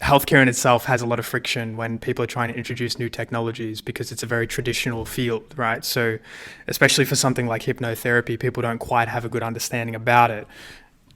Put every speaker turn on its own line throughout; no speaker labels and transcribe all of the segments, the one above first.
healthcare in itself has a lot of friction when people are trying to introduce new technologies because it's a very traditional field, right? So especially for something like hypnotherapy, people don't quite have a good understanding about it.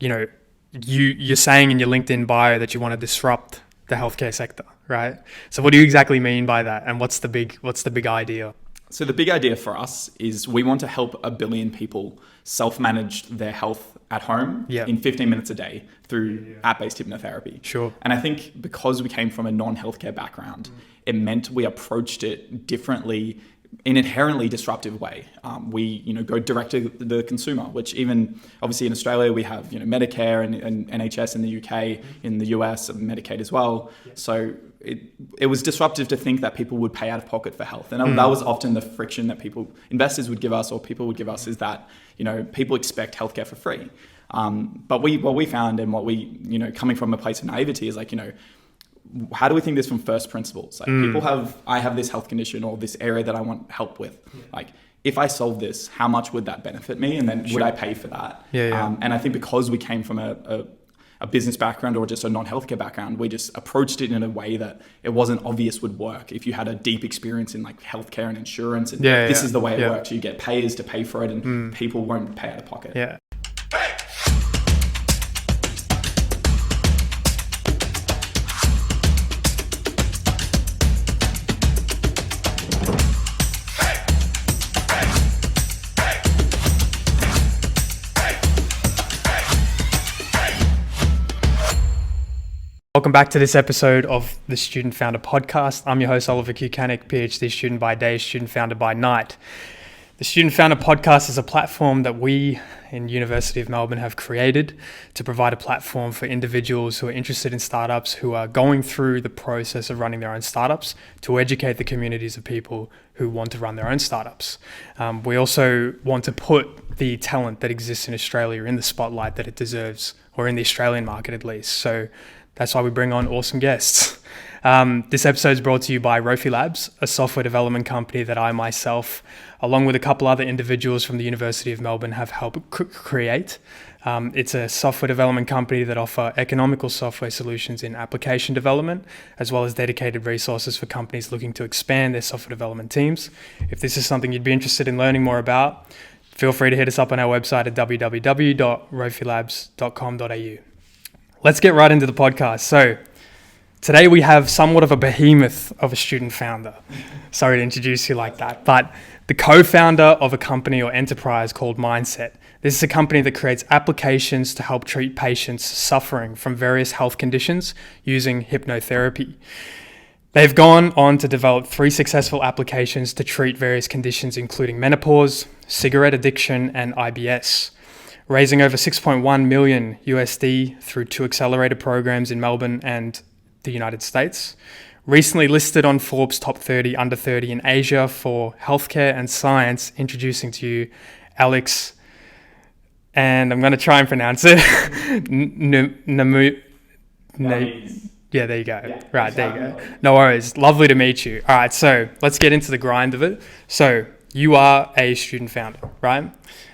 You know, you're saying in your LinkedIn bio that you want to disrupt the healthcare sector, right? So what do you exactly mean by that? And what's the big idea?
So the big idea for us is we want to help 1 billion people self-manage their health at home in 15 minutes a day through app-based hypnotherapy.
Sure.
And I think because we came from a non-healthcare background, it meant we approached it differently in an inherently disruptive way. We go direct to the consumer, which even obviously in Australia we have Medicare and NHS in the UK, in the US Medicaid as well. So it was disruptive to think that people would pay out of pocket for health, and that was often the friction that investors would give us, or people would give us, is that people expect healthcare for free. But what we found, and what we coming from a place of naivety, is like how do we think this from first principles? Like I have this health condition or this area that I want help with. Like if I solve this, how much would that benefit me? And then would I pay for that? And I think because we came from a business background or just a non-healthcare background, we just approached it in a way that it wasn't obvious would work. If you had a deep experience in like healthcare and insurance, and this is the way it works. You get payers to pay for it, and people won't pay out of pocket.
Yeah. Welcome back to this episode of the Student Founder Podcast. I'm your host, Oliver Cucanic, PhD student by day, student founder by night. The Student Founder Podcast is a platform that we in University of Melbourne have created to provide a platform for individuals who are interested in startups, who are going through the process of running their own startups, to educate the communities of people who want to run their own startups. We also want to put the talent that exists in Australia in the spotlight that it deserves, or in the Australian market at least. So that's why we bring on awesome guests. This episode is brought to you by Rofi Labs, a software development company that I myself, along with a couple other individuals from the University of Melbourne, have helped create. It's a software development company that offer economical software solutions in application development, as well as dedicated resources for companies looking to expand their software development teams. If this is something you'd be interested in learning more about, feel free to hit us up on our website at www.rofilabs.com.au. Let's get right into the podcast. So today we have somewhat of a behemoth of a student founder. Sorry to introduce you like that, but the co-founder of a company or enterprise called Mindset. This is a company that creates applications to help treat patients suffering from various health conditions using hypnotherapy. They've gone on to develop 3 successful applications to treat various conditions, including menopause, cigarette addiction, and IBS. Raising over $6.1 million USD through 2 accelerator programs in Melbourne and the United States. Recently listed on Forbes Top 30 Under 30 in Asia for healthcare and science. Introducing to you Alex, and I'm going to try and pronounce it. Yeah, there you go. Yeah, right, there you go. No worries. Lovely to meet you. All right, so let's get into the grind of it. So you are a student founder, right?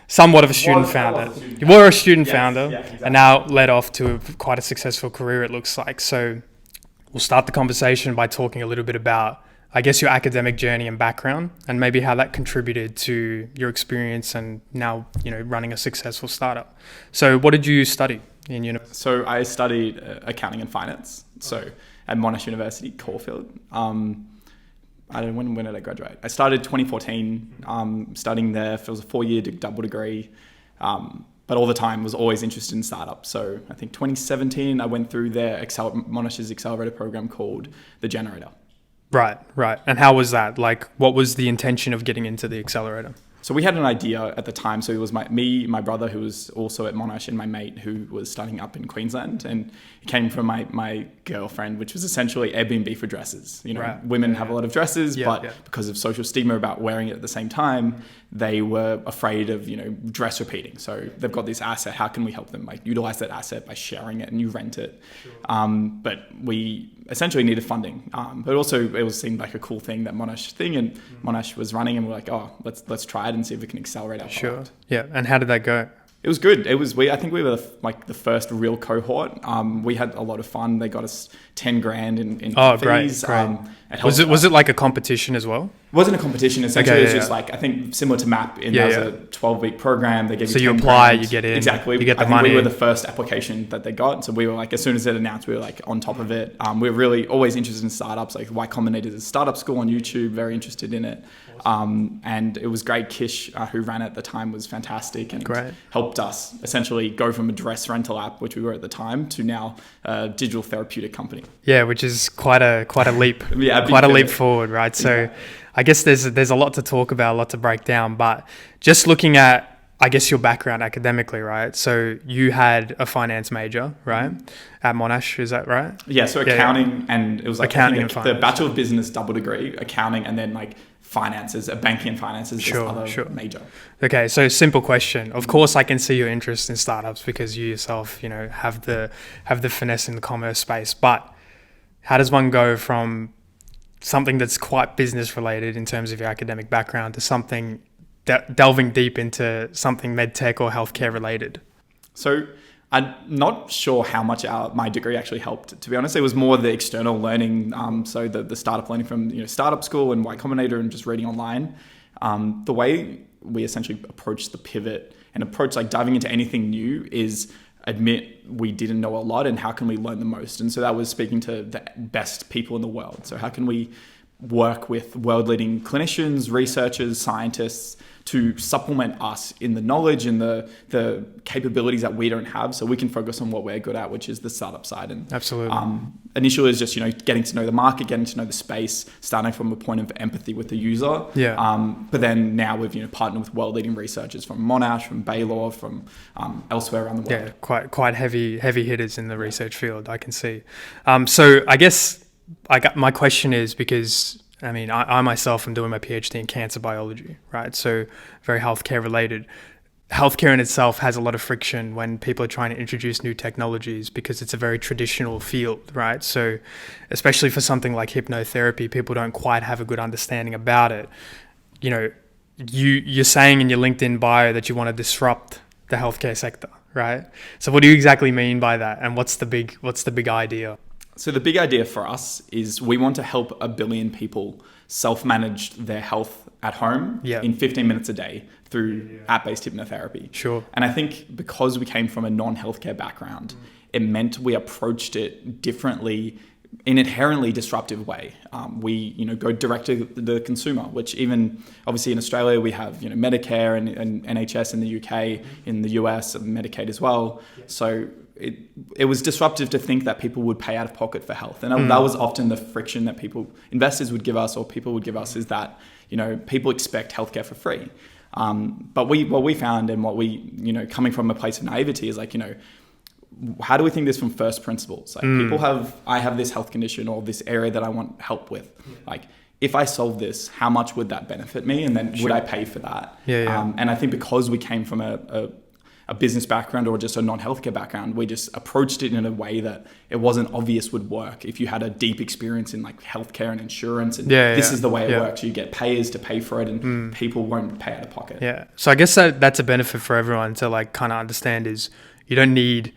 Somewhat of a student founder. You were a student founder, exactly. And now led off to quite a successful career, it looks like. So we'll start the conversation by talking a little bit about, I guess, your academic journey and background, and maybe how that contributed to your experience and now, running a successful startup. So what did you study in university?
So I studied accounting and finance. So at Monash University, Caulfield. When did I graduate? I started 2014 studying there. It was a 4-year double degree, but all the time was always interested in startups. So I think 2017 I went through their Monash's accelerator program called the Generator.
Right. And how was that? Like, what was the intention of getting into the accelerator?
So we had an idea at the time. So it was my brother who was also at Monash, and my mate who was studying up in Queensland. And it came from my girlfriend, which was essentially Airbnb for dresses. Women have a lot of dresses, but because of social stigma about wearing it at the same time, they were afraid of, dress repeating. So they've got this asset. How can we help them utilize that asset by sharing it, and you rent it? Sure. But we essentially needed funding. But also it seemed like a cool thing, that Monash thing, and Monash was running, and we're like, oh, let's try it and see if we can accelerate our product.
Yeah. And how did that go?
It was good. I think we were the first real cohort. We had a lot of fun. They got us 10 grand in
Oh,
fees.
great. Was it like a competition as well?
It wasn't a competition. Essentially,
Okay,
it was just like, I think similar to MAP, that was a 12-week program. They gave you 10
you apply,
grand.
you get in.
Exactly.
You get the
I think
money.
we were the first application that they got. So we were like, as soon as it announced, we were like on top of it. We were really always interested in startups. Like Combinator is a startup school on YouTube, very interested in it. And it was great. Kish, who ran it at the time, was fantastic and helped us essentially go from a dress rental app, which we were at the time, to now a digital therapeutic company.
Yeah, which is quite a leap.
Yeah,
quite a leap forward, right? So I guess there's a lot to talk about, a lot to break down, but just looking at, I guess, your background academically, right? So you had a finance major, right? At Monash, is that right?
Yeah, so accounting and it was like
accounting and finance,
the Bachelor of Business double degree, accounting, and then like finances, banking and finances, other major.
Okay, so simple question. Of course, I can see your interest in startups because you yourself, have the finesse in the commerce space. But how does one go from something that's quite business related in terms of your academic background to something delving deep into something medtech or healthcare related?
So I'm not sure how much my degree actually helped, to be honest. It was more the external learning, so the startup learning from startup school and Y Combinator and just reading online. The way we essentially approach the pivot and approach like diving into anything new is admit we didn't know a lot and how can we learn the most. And so that was speaking to the best people in the world. So how can we work with world-leading clinicians, researchers, scientists to supplement us in the knowledge and the capabilities that we don't have, so we can focus on what we're good at, which is the startup side. And
absolutely,
initially it's just getting to know the market, getting to know the space, starting from a point of empathy with the user. But then now we've partnered with world-leading researchers from Monash, from Baylor, from elsewhere around the world.
Yeah, quite heavy hitters in the research field, I can see. So I guess my question is, because I myself am doing my PhD in cancer biology, right? So very healthcare related. Healthcare in itself has a lot of friction when people are trying to introduce new technologies because it's a very traditional field, right? So especially for something like hypnotherapy, people don't quite have a good understanding about it. You're saying in your LinkedIn bio that you want to disrupt the healthcare sector, right? So what do you exactly mean by that? And what's the big idea?
So the big idea for us is we want to help 1 billion people self-manage their health at home in 15 minutes a day through app-based hypnotherapy.
Sure.
And I think because we came from a non-healthcare background, it meant we approached it differently in an inherently disruptive way. We go direct to the consumer, which even obviously in Australia we have Medicare and NHS in the UK, in the US, and Medicaid as well. So it was disruptive to think that people would pay out of pocket for health. And that was often the friction that investors would give us, or people would give us, is that, people expect healthcare for free. But what we found, and what we, coming from a place of naivety, is like, how do we think this from first principles? Like I have this health condition or this area that I want help with. Like, if I solve this, how much would that benefit me? And then would I pay for that? And I think because we came from a business background or just a non-healthcare background, we just approached it in a way that it wasn't obvious would work. If you had a deep experience in like healthcare and insurance, and this is the way it works. You get payers to pay for it, and people won't pay out of pocket. Yeah.
So I guess that's a benefit for everyone to like kind of understand, is you don't need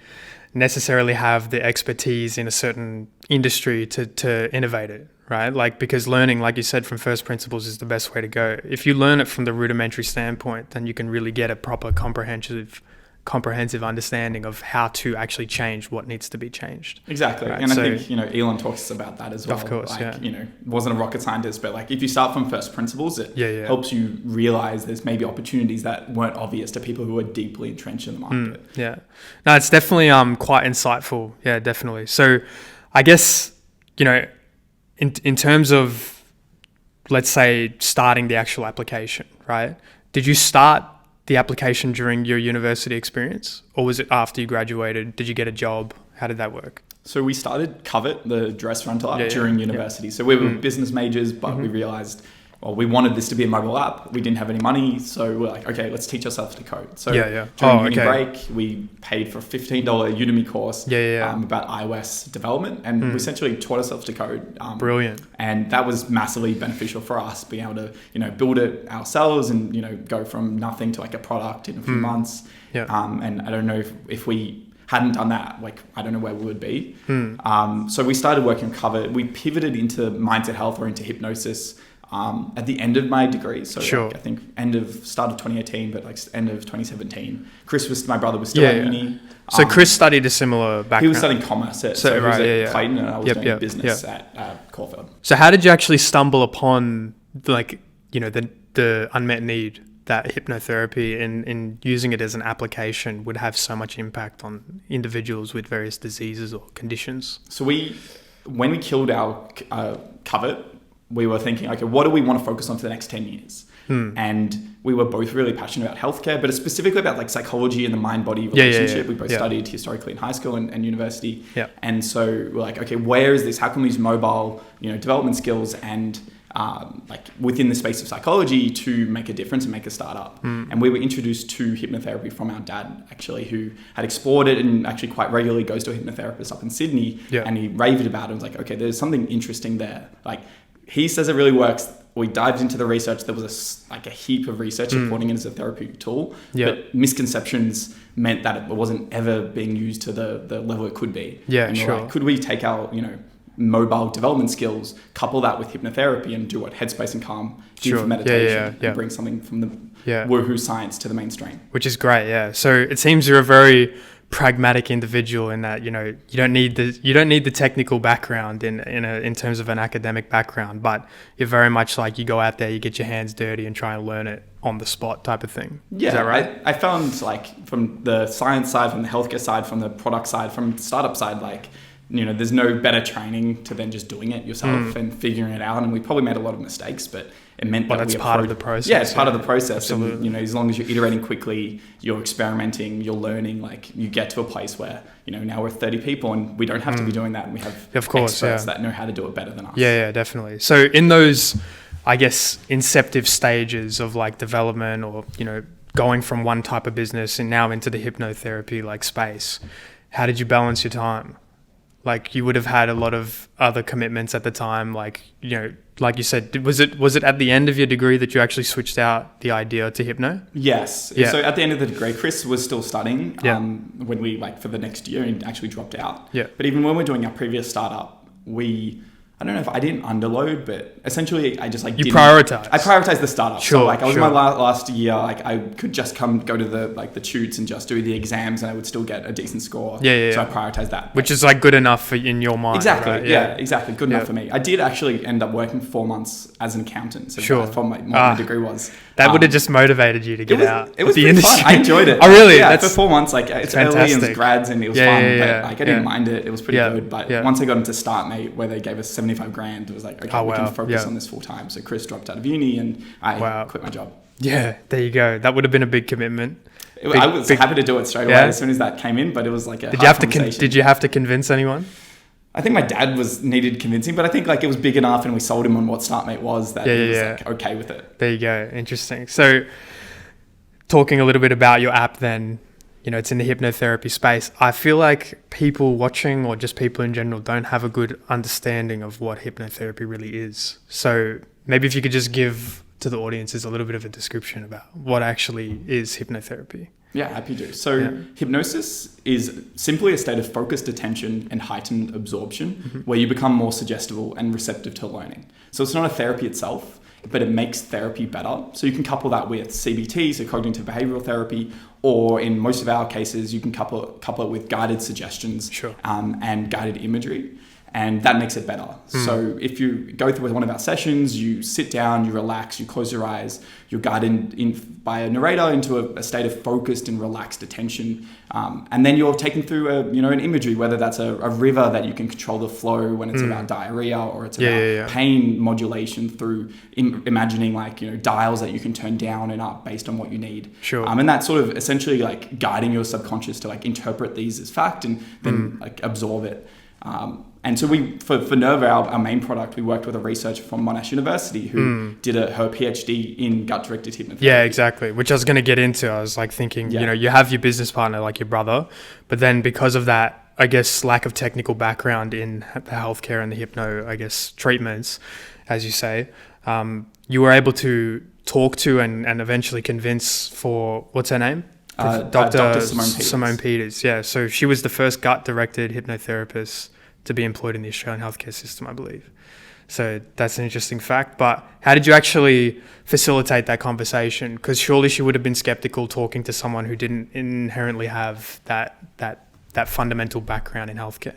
necessarily have the expertise in a certain industry to innovate it, right? Like, because learning, like you said, from first principles is the best way to go. If you learn it from the rudimentary standpoint, then you can really get a proper comprehensive understanding of how to actually change what needs to be changed.
Exactly. Right? And so, I think, Elon talks about that as well.
Of course,
wasn't a rocket scientist, but like if you start from first principles, it helps you realize there's maybe opportunities that weren't obvious to people who are deeply entrenched in the market.
No, it's definitely quite insightful. Yeah, definitely. So I guess, in terms of, let's say, starting the actual application, right? Did you start the application during your university experience, or was it after you graduated? Did you get a job? How did that work?
So we started Covet, the dress rental app, during university. So we were business majors, but we realized, we wanted this to be a mobile app. We didn't have any money, so we're like, okay, let's teach ourselves to code. So during uni break, we paid for a $15 Udemy course about iOS development, and we essentially taught ourselves to code.
Brilliant.
And that was massively beneficial for us, being able to build it ourselves and go from nothing to like a product in a few months. And I don't know if we hadn't done that, like, I don't know where we would be. So we started working on cover. We pivoted into mindset health or into hypnosis at the end of my degree. So like, I think start of 2018, but like end of 2017. My brother was still at uni.
So Chris studied a similar background.
He was studying commerce at Clayton, and I was doing business at Caulfield.
So how did you actually stumble upon, like, you know, the unmet need that hypnotherapy and using it as an application would have so much impact on individuals with various diseases or conditions?
So when we killed our covet, we were thinking, okay, what do we want to focus on for the next 10 years? And we were both really passionate about healthcare, but specifically about like psychology and the mind-body relationship. We both studied historically in high school and university. And so we're like, okay, where is this? How can we use mobile, development skills and like within the space of psychology to make a difference and make a startup? And we were introduced to hypnotherapy from our dad, actually, who had explored it and actually quite regularly goes to a hypnotherapist up in Sydney. And he raved about it and was like, okay, there's something interesting there. Like, he says it really works. We dived into the research. There was a heap of research supporting it as a therapeutic tool, but misconceptions meant that it wasn't ever being used to the level it could be. Like, could we take our, mobile development skills, couple that with hypnotherapy and do what Headspace and Calm do for meditation and bring something from the woohoo science to the mainstream.
Which is great, So it seems you're a very pragmatic individual in that, you don't need the technical background in terms of an academic background, but you're very much like, you go out there, you get your hands dirty and try and learn it on the spot type of thing. Is that right?
I found, like, from the science side, from the healthcare side, from the product side, from the startup side, like, there's no better training to then just doing it yourself and figuring it out. And we probably made a lot of mistakes, but it meant that
that's part of the process.
Yeah, it's part of the process. Absolutely. And, as long as you're iterating quickly, you're experimenting, you're learning, like, you get to a place where, now we're 30 people and we don't have to be doing that. And we have experts that know how to do it better than us.
Yeah, definitely. So in those, I guess, inceptive stages of like development or, going from one type of business and now into the hypnotherapy like space, how did you balance your time? Like, you would have had a lot of other commitments at the time, like, like you said, was it at the end of your degree that you actually switched out the idea to hypno?
Yes. Yeah. So at the end of the degree, Chris was still studying when we, like, for the next year, and actually dropped out. Yeah. But even when we're doing our previous startup, I don't know if I didn't underload, but essentially I just like
prioritized.
I prioritized the startup. So like I was in my last year, like I could just go to the tutes and just do the exams, and I would still get a decent score. So I prioritized that.
Which is like good enough in your mind.
Exactly.
Right?
Yeah, exactly. Good enough for me. I did actually end up working 4 months as an accountant. So that's what my degree was.
That would have just motivated you to get out.
It was
the
pretty
industry.
fun. I enjoyed it.
Oh, really?
Yeah, for 4 months, like it's early and it's grads, and it was fun. But like I didn't mind it. It was pretty good. But once I got into Startmate, where they gave us 75 grand, it was like, okay, we can focus on this full time. So Chris dropped out of uni and I quit my job.
Yeah, there you go. That would have been a big commitment.
I was happy to do it straight away as soon as that came in, but it was like a
Did you have to convince anyone?
I think my dad needed convincing, but I think like it was big enough and we sold him on what Startmate was that he was like okay with it.
There you go. Interesting. So talking a little bit about your app then, it's in the hypnotherapy space. I feel like people watching or just people in general don't have a good understanding of what hypnotherapy really is. So maybe if you could just give to the audiences a little bit of a description about what actually is hypnotherapy.
Yeah, happy to. So hypnosis is simply a state of focused attention and heightened absorption where you become more suggestible and receptive to learning. So it's not a therapy itself, but it makes therapy better. So you can couple that with CBT, so cognitive behavioral therapy, or in most of our cases, you can couple it with guided suggestions and guided imagery. And that makes it better. So if you go through one of our sessions, you sit down, you relax, you close your eyes, you're guided by a narrator into a state of focused and relaxed attention. And then you're taken through an imagery, whether that's a river that you can control the flow when it's about diarrhea, or it's about pain modulation through imagining dials that you can turn down and up based on what you need. And that's sort of essentially like guiding your subconscious to like interpret these as fact and then like absorb it. And so for Nerva, our main product, we worked with a researcher from Monash University who did her PhD in gut-directed hypnotherapy. Yeah,
exactly. Which I was going to get into. I was like thinking, you have your business partner like your brother, but then because of that, I guess, lack of technical background in the healthcare and the hypno, I guess, treatments, as you say, you were able to talk to and eventually convince for, what's her name? Dr.
Simone Peters.
Simone Peters, yeah. So she was the first gut-directed hypnotherapist to be employed in the Australian healthcare system, I believe. So that's an interesting fact. But how did you actually facilitate that conversation? Because surely she would have been skeptical talking to someone who didn't inherently have that fundamental background in healthcare.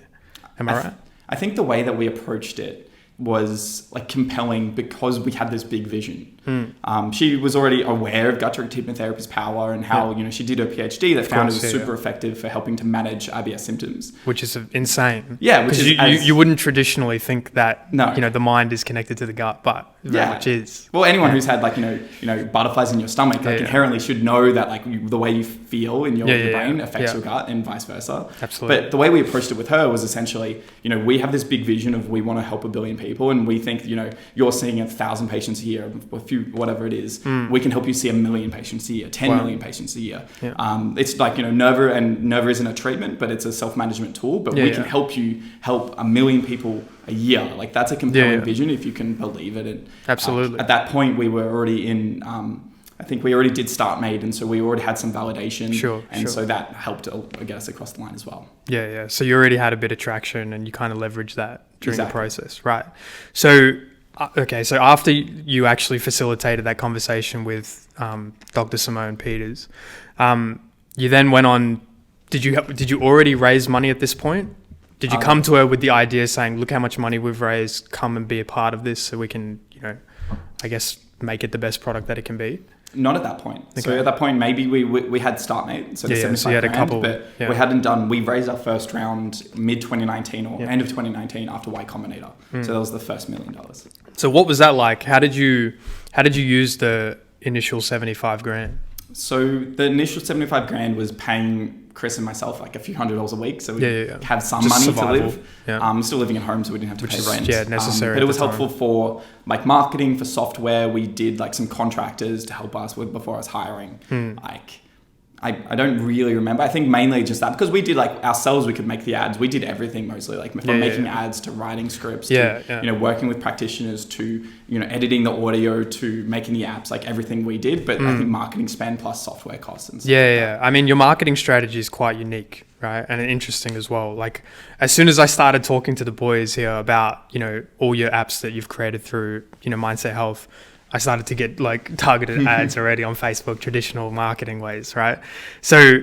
Am I right?
I think the way that we approached it was like compelling because we had this big vision. She was already aware of gut-directed hypnotherapy's power and how she did her PhD that found it was super effective for helping to manage IBS symptoms,
which is insane.
Yeah, which is
you wouldn't traditionally think that the mind is connected to the gut, but very much is.
Well, anyone who's had butterflies in your stomach inherently should know that the way you feel in your brain affects your gut and vice versa.
Absolutely.
But the way we approached it with her was essentially we have this big vision of we want to help 1 billion people, and we think you're seeing 1,000 patients a year, a few whatever it is. We can help you see 1 million patients a year, 10 million patients a year. It's like Nerva isn't a treatment, but it's a self-management tool. But we can help you help 1 million people a year. Like that's a compelling vision if you can believe it. And
absolutely.
At that point, we were already in. I think we already did Startmate, and so we already had some validation. So that helped get us across the line as well.
Yeah. So you already had a bit of traction, and you kind of leveraged that during the process, right? So. Okay, so after you actually facilitated that conversation with Dr. Simone Peters, you then went on. Did you already raise money at this point? Did you come to her with the idea saying, "Look how much money we've raised. Come and be a part of this, so we can, I guess, make it the best product that it can be"?
Not at that point. Okay. So at that point, maybe we had Startmate, so the 75
so you had a couple,
but we hadn't done. We raised our first round mid 2019 or end of 2019 after Y Combinator. So that was the first $1 million.
So what was that like? How did you use the initial 75 grand?
So the initial 75 grand was paying Chris and myself like a few $100s a week, so we have some
just
money
survival.
To live. Still living at home, so we didn't have to pay rent.
Necessary.
But it was helpful for like marketing, for software. We did like some contractors to help us with before I was hiring. I don't really remember. I think mainly just that because we did like ourselves. We could make the ads. We did everything mostly, like from making ads to writing scripts, to working with practitioners, to editing the audio, to making the apps. Like everything we did. But I think marketing spend plus software costs and stuff.
I mean, your marketing strategy is quite unique, right? And interesting as well. Like as soon as I started talking to the boys here about all your apps that you've created through Mindset Health, I started to get like targeted ads already on Facebook, traditional marketing ways, right? So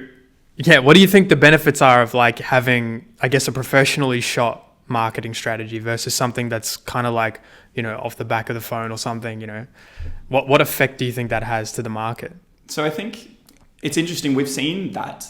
what do you think the benefits are of like having, I guess, a professionally shot marketing strategy versus something that's kind of like, off the back of the phone or something, what effect do you think that has to the market?
So I think it's interesting. We've seen that,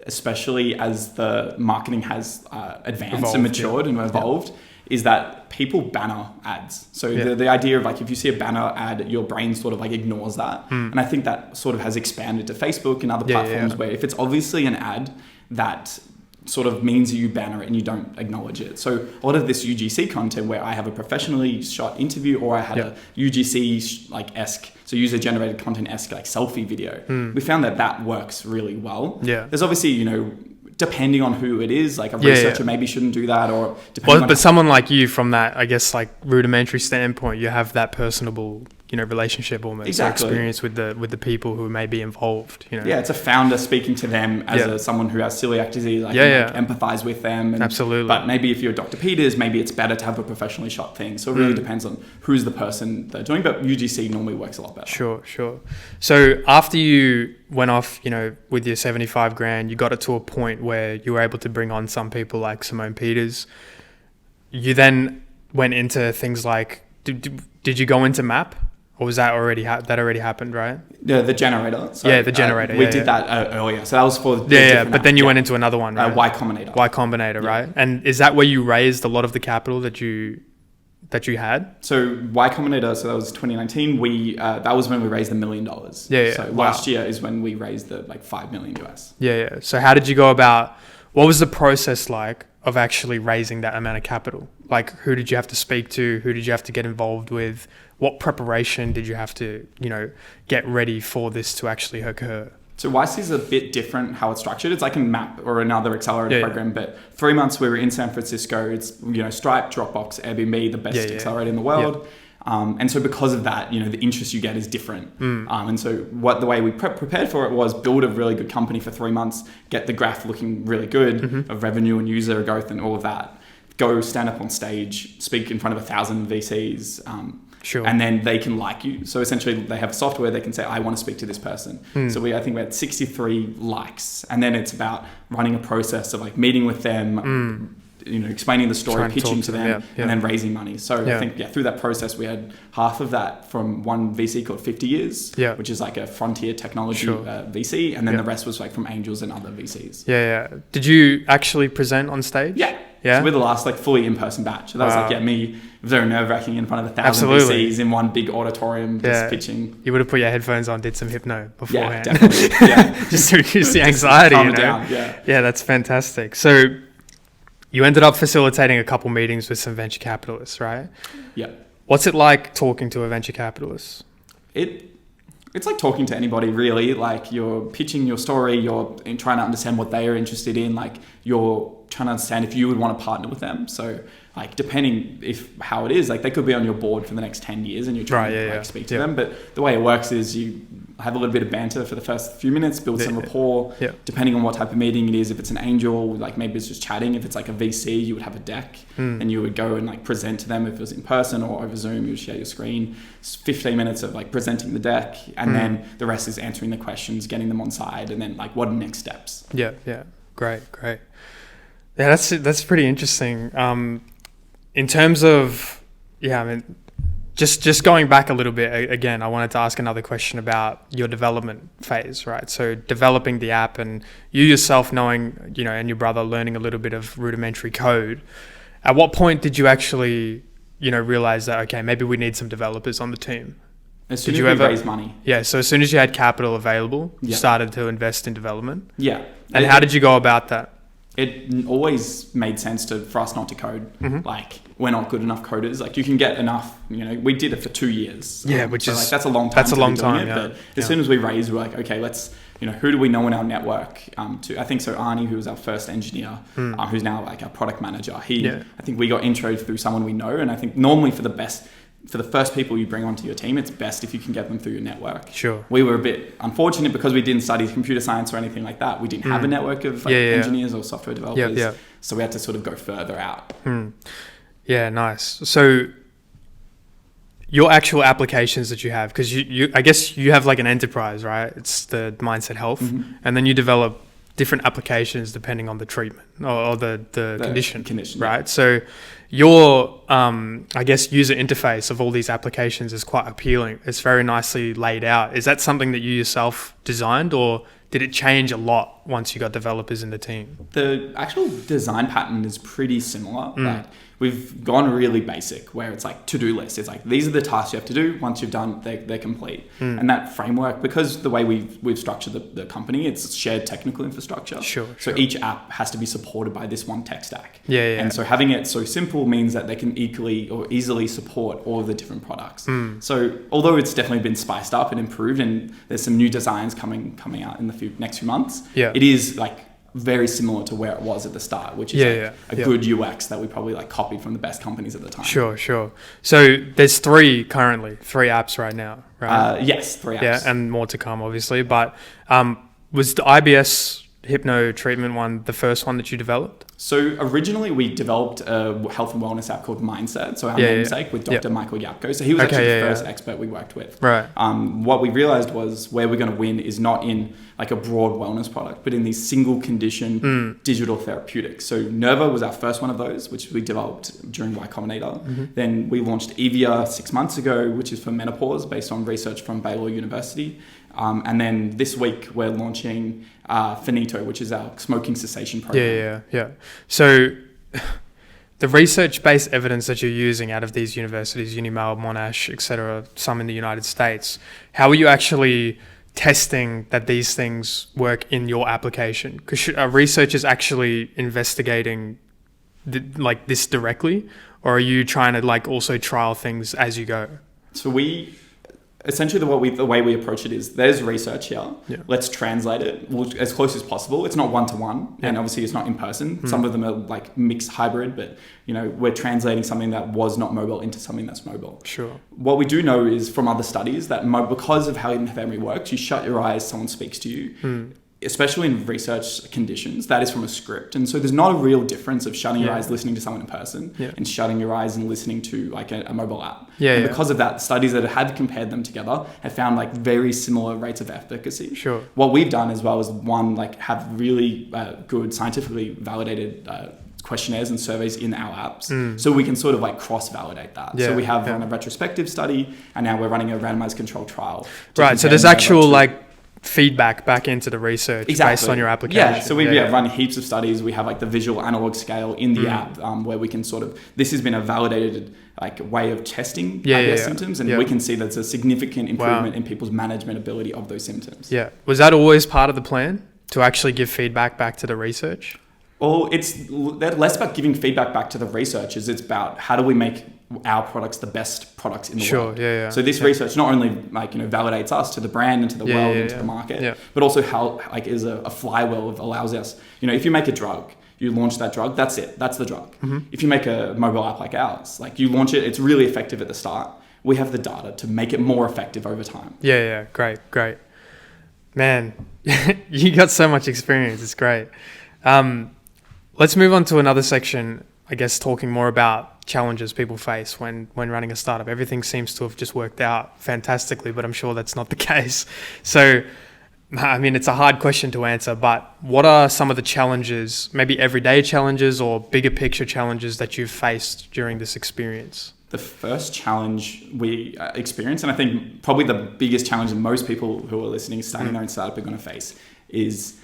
especially as the marketing has advanced and matured and evolved, is that people banner ads. So the idea of like, if you see a banner ad, your brain sort of like ignores that. And I think that sort of has expanded to Facebook and other platforms where if it's obviously an ad that sort of means you banner it and you don't acknowledge it. So a lot of this UGC content where I have a professionally shot interview or I had a UGC like-esque, so user-generated content-esque like selfie video, we found that works really well. There's obviously, depending on who it is, like a researcher maybe shouldn't do that, or
but someone like you, from that, I guess, like rudimentary standpoint, you have that personable, relationship almost, experience with the people who may be involved.
It's a founder speaking to them as someone who has celiac disease. I can empathize with them.
Absolutely.
But maybe if you're Dr. Peters, maybe it's better to have a professionally shot thing. So it really depends on who's the person they're doing. But UGC normally works a lot better.
Sure. So after you went off, with your 75 grand, you got it to a point where you were able to bring on some people like Simone Peters. You then went into things like, did you go into MAP? Or was that already happened, right?
The generator.
So, the generator.
We did that earlier. So that was for
but then you went into another one, right?
Y Combinator.
Y Combinator, right? And is that where you raised a lot of the capital that you had?
So Y Combinator, so that was 2019. That was when we raised $1 million. So last year is when we raised the like $5 million US.
So how did you go about? What was the process like of actually raising that amount of capital? Like, who did you have to speak to? Who did you have to get involved with? What preparation did you have to, get ready for this to actually occur?
So YC is a bit different how it's structured. It's like a MAP or another accelerator program, but 3 months we were in San Francisco. It's, Stripe, Dropbox, Airbnb, the best accelerator in the world. And so because of that, the interest you get is different. And so the way we prepared for it was build a really good company for 3 months, get the graph looking really good of revenue and user growth and all of that. Go stand up on stage, speak in front of 1,000 VCs,
Sure.
and then they can like you. So essentially they have software, they can say, I want to speak to this person. So I think we had 63 likes. And then it's about running a process of like meeting with them, explaining the story, pitching to them, and then raising money. So I think through that process, we had half of that from one VC called 50 Years, which is like a frontier technology VC. And then the rest was like from angels and other VCs.
Yeah. Did you actually present on stage?
Yeah.
Yeah.
So we're the last like fully in-person batch. So that was me. It was very nerve-wracking in front of 1,000 VCs in one big auditorium, just pitching.
You would have put your headphones on, did some hypno beforehand.
Yeah, definitely.
Just to reduce the anxiety.
Calm it down.
Yeah, that's fantastic. So you ended up facilitating a couple meetings with some venture capitalists, right?
Yeah.
What's it like talking to a venture capitalist?
It's like talking to anybody, really. Like you're pitching your story, you're trying to understand what they are interested in, like you're trying to understand if you would want to partner with them. So like depending how it is, like they could be on your board for the next 10 years and you're trying to speak to them. But the way it works is you have a little bit of banter for the first few minutes, build some rapport, depending on what type of meeting it is. If it's an angel, like maybe it's just chatting. If it's like a VC, you would have a deck and you would go and like present to them. If it was in person or over Zoom, you would share your screen. It's 15 minutes of like presenting the deck, and then the rest is answering the questions, getting them on side, and then like what are next steps.
Yeah. Great. Yeah, that's pretty interesting. In terms of, just going back a little bit, again, I wanted to ask another question about your development phase, right? So developing the app and you yourself knowing, and your brother learning a little bit of rudimentary code. At what point did you actually, realize that, okay, maybe we need some developers on the team?
As soon as we raised money.
Yeah, so as soon as you had capital available, you started to invest in development?
Yeah.
And how did you go about that?
It always made sense for us not to code. Like we're not good enough coders. Like you can get enough. We did it for 2 years.
Which is
that's a long time.
That's a long time.
But as soon as we raised, we're like, okay, let's. Who do we know in our network? I think so. Arnie, who was our first engineer, who's now like our product manager. I think we got introed through someone we know, and I think normally for the first people you bring onto your team, it's best if you can get them through your network.
Sure.
We were a bit unfortunate because we didn't study computer science or anything like that. We didn't have a network of engineers or software developers. So we had to sort of go further out.
Yeah, nice. So your actual applications that you have, because I guess you have like an enterprise, right? It's the Mindset Health. And then you develop different applications depending on the treatment or the condition, right? So your, I guess, user interface of all these applications is quite appealing. It's very nicely laid out. Is that something that you yourself designed, or did it change a lot once you got developers in the team?
The actual design pattern is pretty similar. Like we've gone really basic, where it's like to-do list. It's like, these are the tasks you have to do. Once you've done, they're complete. And that framework, because the way we've structured the company, it's shared technical infrastructure. So each app has to be supported by this one tech stack. And so having it so simple means that they can easily support all of the different products. So although it's definitely been spiced up and improved, and there's some new designs coming out in the next few months, it is like very similar to where it was at the start, which is a good UX that we probably like copied from the best companies at the time.
Sure. So there's three apps right now, right?
Yes, 3 apps.
Yeah, and more to come, obviously. But was the IBS hypno treatment one the first one that you developed?
So originally we developed a health and wellness app called Mindset, so our namesake, with Dr. Michael Yapko. So he was actually the first expert we worked with.
Right.
What we realized was where we're going to win is not in like a broad wellness product, but in these single condition digital therapeutics. So Nerva was our first one of those, which we developed during Y Combinator. Then we launched Evia 6 months ago, which is for menopause, based on research from Baylor University. And then this week we're launching Finito, which is our smoking cessation program.
Yeah. So the research-based evidence that you're using out of these universities, Unimal, Monash, etc., some in the United States, how are you actually testing that these things work in your application? Because are researchers actually investigating this directly, or are you trying to like also trial things as you go?
So we essentially the way we approach it is there's research here.
Yeah.
Let's translate it as close as possible. It's not one-to-one, and obviously it's not in person. Some of them are like mixed hybrid, but we're translating something that was not mobile into something that's mobile.
Sure.
What we do know is from other studies that because of how hypnotherapy works, you shut your eyes, someone speaks to you. Especially in research conditions, that is from a script. And so there's not a real difference of shutting your eyes, listening to someone in person and shutting your eyes and listening to like a mobile app. And because of that, studies that had compared them together have found like very similar rates of efficacy.
Sure.
What we've done as well is have really good scientifically validated questionnaires and surveys in our apps. So we can sort of like cross-validate that. So we have run a retrospective study, and now we're running a randomized controlled trial.
Right. So there's actual feedback back into the research based on your application.
Yeah, so we run heaps of studies. We have like the visual analog scale in the app where we can this has been a validated way of testing IBS symptoms, and we can see there's a significant improvement in people's management ability of those symptoms. Yeah.
Was that always part of the plan, to actually give feedback back to the research?
Well, it's less about giving feedback back to the researchers. It's about how do we make our products the best products in the world. So this research not only validates us to the brand and to the world and to the market, but also how is a flywheel that allows us. If you make a drug, you launch that drug, that's it. That's the drug. If you make a mobile app like ours, you launch it, it's really effective at the start. We have the data to make it more effective over time.
Great. Man, you got so much experience. It's great. Let's move on to another section, I guess, talking more about challenges people face when running a startup. Everything seems to have just worked out fantastically, but I'm sure that's not the case. So, I mean, it's a hard question to answer, but what are some of the challenges, maybe everyday challenges or bigger picture challenges that you've faced during this experience?
The first challenge we experienced, and I think probably the biggest challenge that most people who are listening, starting their own startup, are going to face, is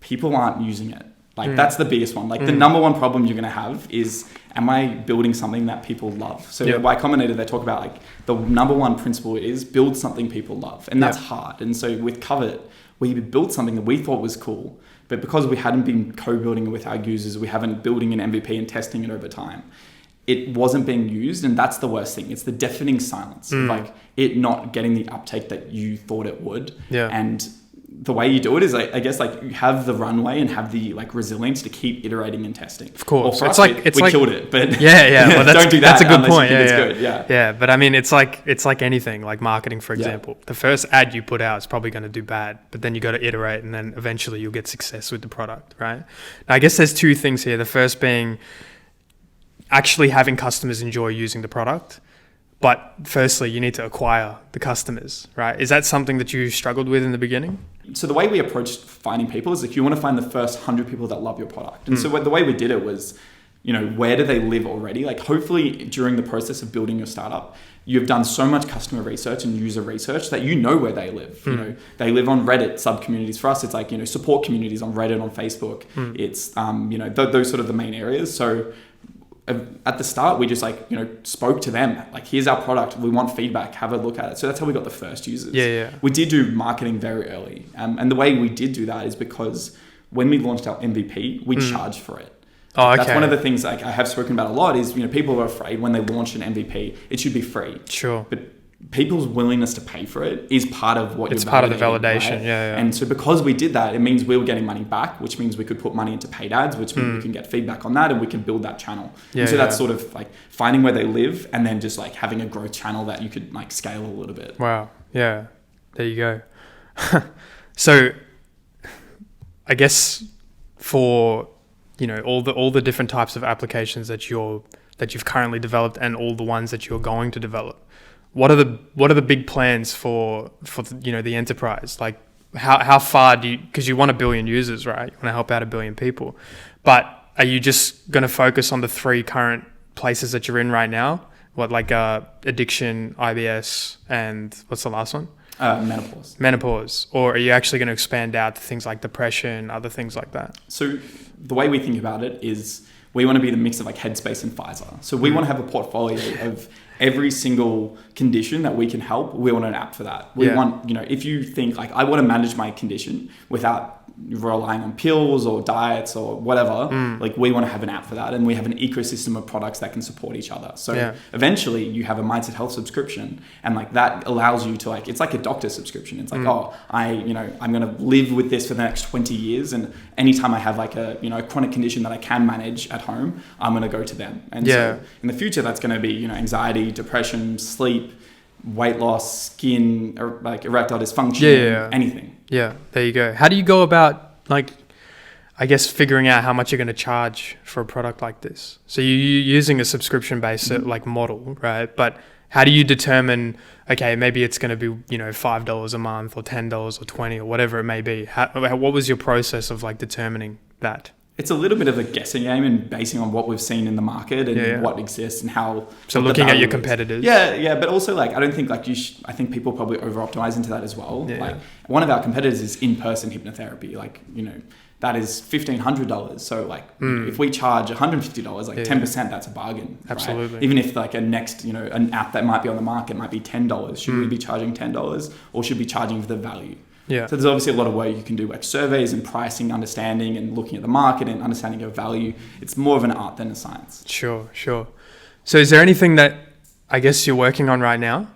people aren't using it. That's the biggest one. The number one problem you're going to have is, am I building something that people love? So by Combinator, they talk about the number one principle is build something people love. And that's hard. And so with Covet, we built something that we thought was cool, but because we hadn't been co-building it with our users, we haven't building an MVP and testing it over time, it wasn't being used. And that's the worst thing. It's the deafening silence of it not getting the uptake that you thought it would. And the way you do it is, I guess, you have the runway and have the resilience to keep iterating and testing. Of
course,
well, for us, we killed it, but
well,
don't do that.
That's a good point.
It's good.
But I mean, it's like anything, like marketing, for example. The first ad you put out is probably going to do bad, but then you got to iterate, and then eventually you'll get success with the product, right? Now, I guess there's two things here. The first being actually having customers enjoy using the product. But firstly, you need to acquire the customers, right? Is that something that you struggled with in the beginning?
So the way we approached finding people is you want to find the first 100 people that love your product. And so the way we did it was, where do they live already? Hopefully during the process of building your startup, you've done so much customer research and user research that where they live. They live on Reddit sub-communities. For us, it's support communities on Reddit, on Facebook. It's, those sort of the main areas. So at the start, we just spoke to them. Here's our product. We want feedback. Have a look at it. So that's how we got the first users. We did do marketing very early. And the way we did do that is because when we launched our MVP, we charged for it. That's one of the things I have spoken about a lot is, people are afraid when they launch an MVP, it should be free.
Sure.
But people's willingness to pay for it is part of what
it's part of the validation. Right?
And so because we did that, it means we were getting money back, which means we could put money into paid ads, which means we can get feedback on that and we can build that channel. And so that's sort of finding where they live and then just having a growth channel that you could scale a little bit.
Wow. Yeah. There you go. So I guess for, all the different types of applications that you've currently developed and all the ones that you're going to develop, what are the big plans for the enterprise? How far do you, because you want 1 billion users, right? You want to help out 1 billion people, but are you just going to focus on the 3 current places that you're in right now? What, addiction, IBS, and what's the last one? Menopause. Or are you actually going to expand out to things like depression, other things like that?
So the way we think about it is we want to be the mix of Headspace and Pfizer. So we want to have a portfolio of every single condition that we can help, we want an app for that. We want, if you think like, I want to manage my condition without relying on pills or diets or whatever, like we want to have an app for that, and we have an ecosystem of products that can support each other. So eventually you have a Mindset Health subscription, and like that allows you to like, it's like a doctor subscription. It's like, I'm going to live with this for the next 20 years. And anytime I have like a chronic condition that I can manage at home, I'm going to go to them. And so in the future, that's going to be, anxiety, depression, sleep, weight loss, skin, or like erectile dysfunction, anything.
Yeah, there you go. How do you go about, like, I guess, figuring out how much you're going to charge for a product like this? So you're using a subscription-based like model, right? But how do you determine, okay, maybe it's going to be, $5 a month or $10 or $20 or whatever it may be? What was your process of like determining that?
It's a little bit of a guessing game and basing on what we've seen in the market and what exists and how.
So looking at your competitors.
Yeah. But also like, I don't think like I think people probably over-optimize into that as well. Like one of our competitors is in-person hypnotherapy. Like, that is $1,500. So like if we charge $150, like 10%, that's a bargain.
Absolutely.
Right? Even if like an app that might be on the market might be $10, should we be charging $10 or should we be charging for the value?
Yeah.
So there's obviously a lot of work you can do, like surveys and pricing, understanding and looking at the market and understanding your value. It's more of an art than a science.
Sure. So is there anything that I guess you're working on right now?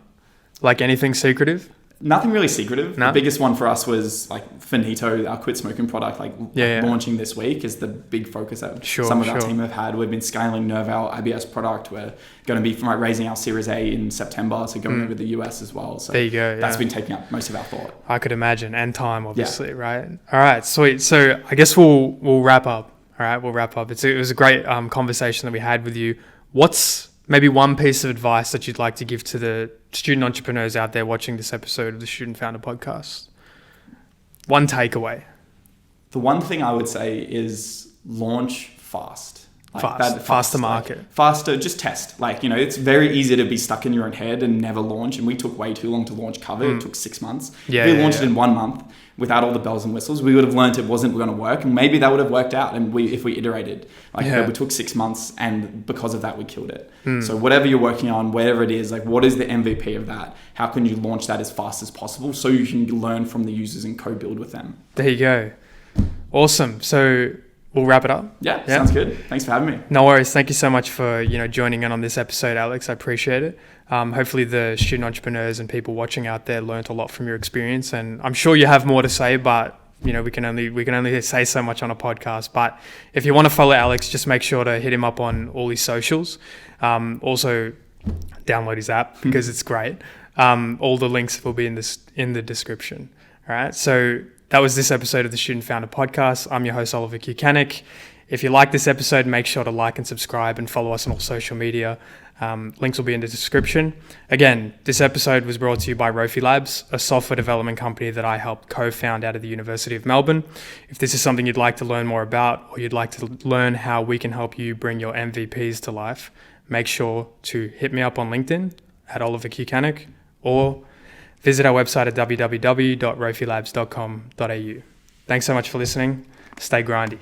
Like anything secretive?
Nothing really secretive.
No?
The biggest one for us was like Finito, our quit smoking product, launching this week is the big focus that some of our team have had. We've been scaling Nerval IBS product. We're going to be raising our Series A in September, so going over the US as well. So
there you go.
That's been taking up most of our thought.
I could imagine, and time, obviously, right? All right, sweet. So I guess we'll wrap up. All right, we'll wrap up. It was a great conversation that we had with you. What's maybe one piece of advice that you'd like to give to the student entrepreneurs out there watching this episode of the Student Founder Podcast? One takeaway.
The one thing I would say is launch fast.
Fast to market.
Faster, just test. It's very easy to be stuck in your own head and never launch. And we took way too long to launch Cover. It took 6 months. If we launched it in 1 month without all the bells and whistles, we would have learned it wasn't going to work. And maybe that would have worked out. And if we iterated, we took 6 months, and because of that, we killed it. So whatever you're working on, whatever it is, like what is the MVP of that? How can you launch that as fast as possible so you can learn from the users and co-build with them?
There you go. Awesome. So we'll wrap it up.
Yeah, sounds good. Thanks for having me.
No worries. Thank you so much for joining in on this episode, Alex. I appreciate it. Hopefully the student entrepreneurs and people watching out there learned a lot from your experience, and I'm sure you have more to say, but we can only say so much on a podcast. But if you want to follow Alex, just make sure to hit him up on all his socials. Also download his app because it's great. All the links will be in the description. All right. So that was this episode of the Student Founder Podcast. I'm your host, Oliver Cucanic. If you like this episode, make sure to like and subscribe and follow us on all social media. Links will be in the description. Again, this episode was brought to you by Rofi Labs, a software development company that I helped co-found out of the University of Melbourne. If this is something you'd like to learn more about, or you'd like to learn how we can help you bring your MVPs to life, make sure to hit me up on LinkedIn at Oliver Cucanic, or visit our website at www.rofilabs.com.au. Thanks so much for listening. Stay grindy.